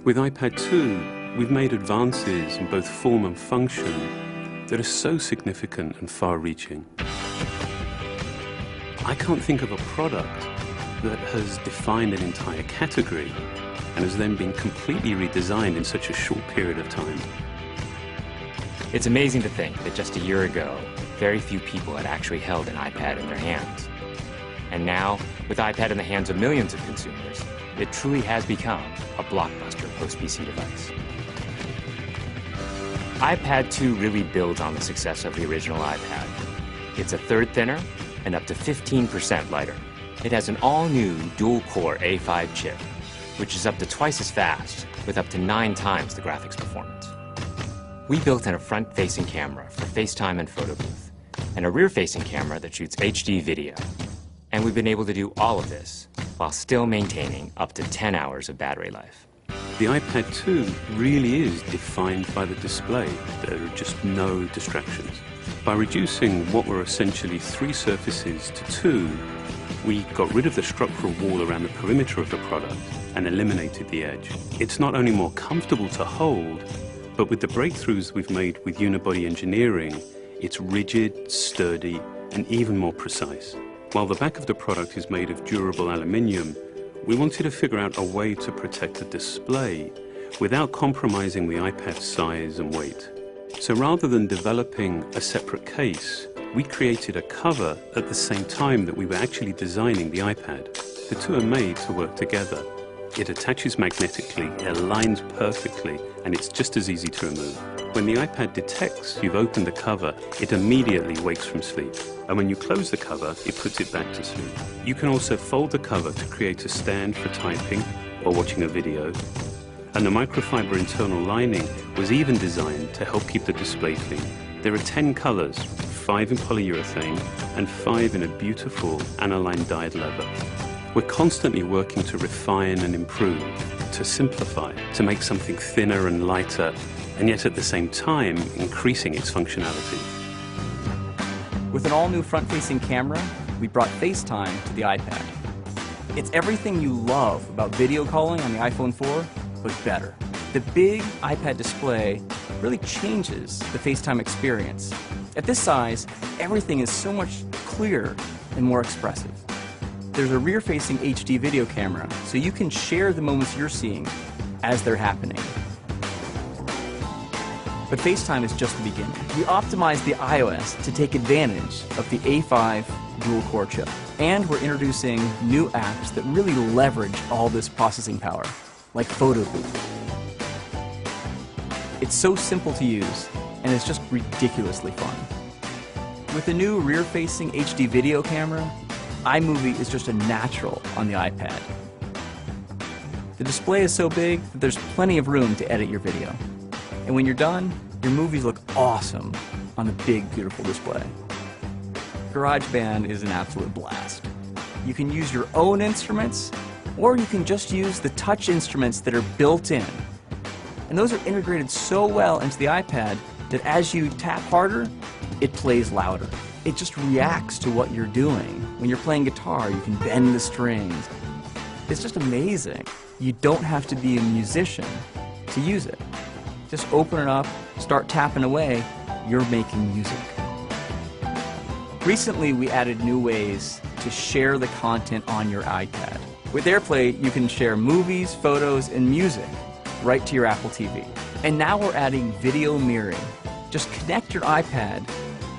With iPad 2, we've made advances in both form and function that are so significant and far-reaching. I can't think of a product that has defined an entire category and has then been completely redesigned in such a short period of time. It's amazing to think that just a year ago, very few people had actually held an iPad in their hands. And now, with iPad in the hands of millions of consumers, it truly has become a blockbuster post-PC device. iPad 2 really builds on the success of the original iPad. It's a third thinner and up to 15% lighter. It has an all-new dual-core A5 chip, which is up to twice as fast, with up to 9 times the graphics performance. We built in a front-facing camera for FaceTime and photo booth, and a rear-facing camera that shoots HD video. And we've been able to do all of this while still maintaining up to 10 hours of battery life. The iPad 2 really is defined by the display. There are just no distractions. By reducing what were essentially 3 surfaces to 2, we got rid of the structural wall around the perimeter of the product and eliminated the edge. It's not only more comfortable to hold, but with the breakthroughs we've made with unibody engineering, it's rigid, sturdy, and even more precise. While the back of the product is made of durable aluminium, we wanted to figure out a way to protect the display without compromising the iPad's size and weight. So rather than developing a separate case, we created a cover at the same time that we were actually designing the iPad. The two are made to work together. It attaches magnetically, it aligns perfectly, and it's just as easy to remove. When the iPad detects you've opened the cover, it immediately wakes from sleep. And when you close the cover, it puts it back to sleep. You can also fold the cover to create a stand for typing or watching a video. And the microfiber internal lining was even designed to help keep the display clean. There are 10 colors, 5 in polyurethane and 5 in a beautiful aniline dyed leather. We're constantly working to refine and improve, to simplify, to make something thinner and lighter, and yet at the same time increasing its functionality. With an all-new front-facing camera, we brought FaceTime to the iPad. It's everything you love about video calling on the iPhone 4, but better. The big iPad display really changes the FaceTime experience. At this size, everything is so much clearer and more expressive. There's a rear-facing HD video camera, so you can share the moments you're seeing as they're happening. But FaceTime is just the beginning. We optimized the iOS to take advantage of the A5 dual-core chip. And we're introducing new apps that really leverage all this processing power, like Photo Booth. It's so simple to use, and it's just ridiculously fun. With the new rear-facing HD video camera, iMovie is just a natural on the iPad. The display is so big that there's plenty of room to edit your video. And when you're done, your movies look awesome on the big, beautiful display. GarageBand is an absolute blast. You can use your own instruments, or you can just use the touch instruments that are built in. And those are integrated so well into the iPad that as you tap harder, it plays louder. It just reacts to what you're doing. When you're playing guitar, you can bend the strings. It's just amazing. You don't have to be a musician to use it. Just open it up, start tapping away, you're making music. Recently, we added new ways to share the content on your iPad. With AirPlay, you can share movies, photos, and music right to your Apple TV. And now we're adding video mirroring. Just connect your iPad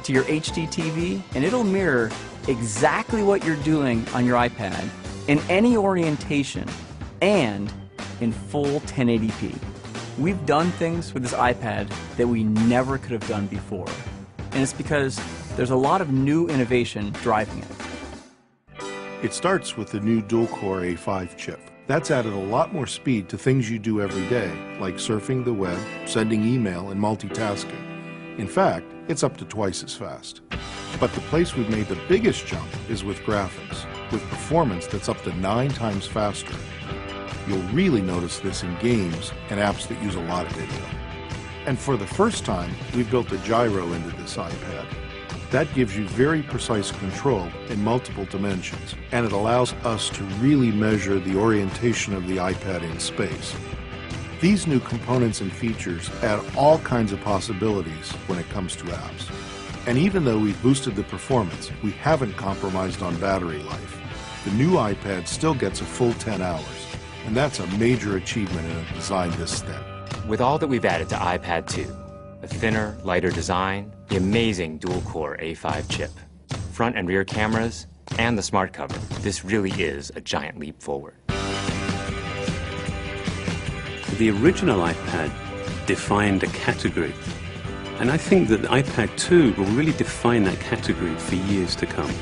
to your HD TV, and it'll mirror exactly what you're doing on your iPad in any orientation and in full 1080p. We've done things with this iPad that we never could have done before, and it's because there's a lot of new innovation driving it. It starts with the new dual-core A5 chip. That's added a lot more speed to things you do every day, like surfing the web, sending email, and multitasking. In fact, it's up to twice as fast. But the place we've made the biggest jump is with graphics, with performance that's up to 9 times faster. You'll really notice this in games and apps that use a lot of video. And for the first time, we've built a gyro into this iPad. That gives you very precise control in multiple dimensions, and it allows us to really measure the orientation of the iPad in space. These new components and features add all kinds of possibilities when it comes to apps. And even though we've boosted the performance, we haven't compromised on battery life. The new iPad still gets a full 10 hours, and that's a major achievement in a design this thin. With all that we've added to iPad 2, a thinner, lighter design, the amazing dual-core A5 chip, front and rear cameras, and the smart cover, this really is a giant leap forward. The original iPad defined a category, and I think that the iPad 2 will really define that category for years to come.